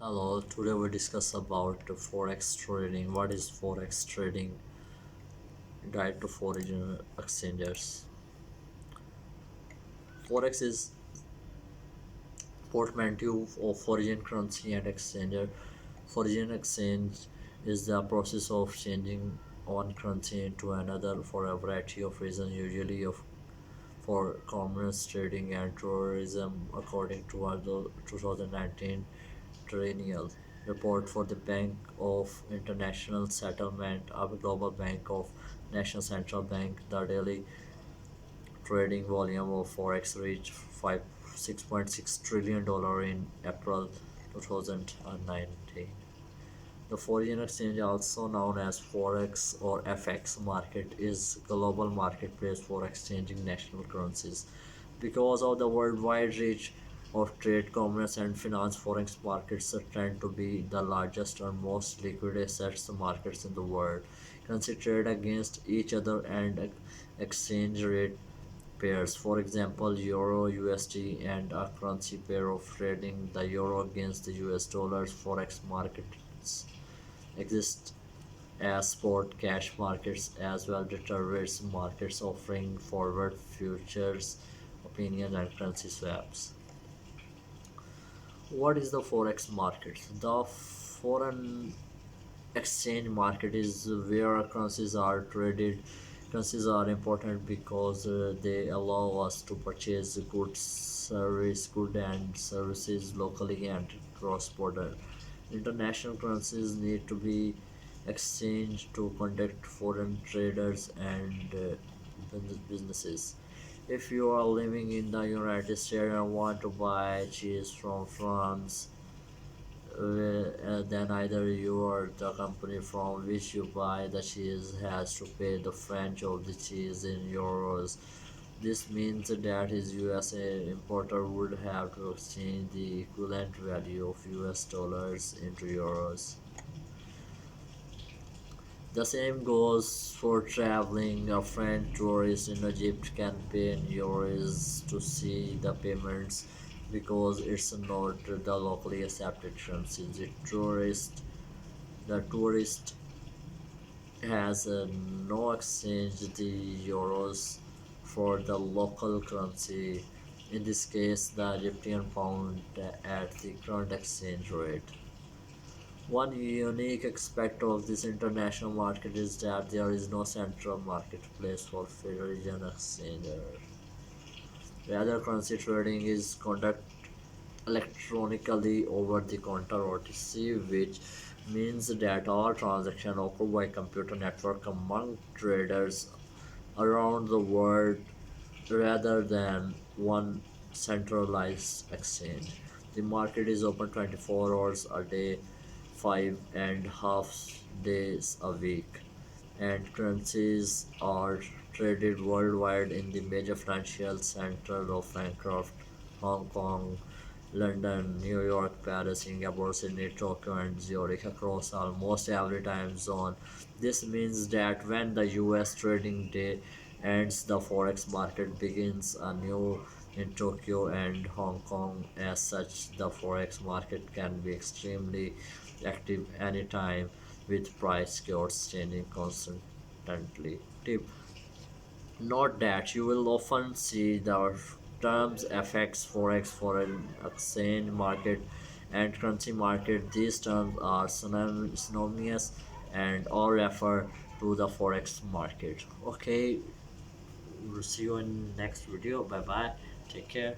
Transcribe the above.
Hello, today we discuss about Forex trading. What is Forex trading? Guide to foreign exchanges. Forex is portmanteau of foreign currency and exchanger. Foreign exchange is the process of changing one currency into another for a variety of reasons, usually for commerce, trading, and tourism, according to the 2019 triennial report for the Bank of International Settlement, a global bank of National Central Bank. The daily trading volume of Forex reached 6.6 trillion dollar in April 2019. The foreign exchange, also known as Forex or FX market, is a global marketplace for exchanging national currencies. Because of the worldwide reach of trade, commerce, and finance, forex markets tend to be the largest and most liquid assets markets in the world. Currency trade against each other and exchange rate pairs. For example, Euro USD and a currency pair of trading the euro against the US dollars. Forex markets exist as spot cash markets as well as derivatives markets offering forward futures, opinion, and currency swaps. What is the forex market? The foreign exchange market is where currencies are traded. Currencies are important because they allow us to purchase goods and services locally and cross border. International currencies need to be exchanged to conduct foreign traders and businesses. If you are living in the United States and want to buy cheese from France, then either you or the company from which you buy the cheese has to pay the French of the cheese in euros. This means that his USA importer would have to exchange the equivalent value of US dollars into euros. The same goes for traveling. A French tourist in Egypt can pay in euros to see the payments because it's not the locally accepted currency. The tourist has no exchange the euros for the local currency. In this case, the Egyptian pound at the current exchange rate. One unique aspect of this international market is that there is no central marketplace for foreign exchange. Rather, currency trading is conducted electronically over the counter (OTC), which means that all transactions occur by computer network among traders around the world rather than one centralized exchange. The market is open 24 hours a day, 5.5 days a week, and currencies are traded worldwide in the major financial centers of Frankfurt, Hong Kong, London, New York, Paris, Singapore, Sydney, Tokyo, and Zurich across almost every time zone. This means that when the US trading day ends, the forex market begins anew in Tokyo and Hong Kong. As such, the forex market can be extremely active anytime with price quotes changing constantly. Tip: note that you will often see the terms FX, Forex, foreign exchange market, and currency market. These terms are synonymous and all refer to the Forex market. Okay, we'll see you in next video. Bye bye. Take care.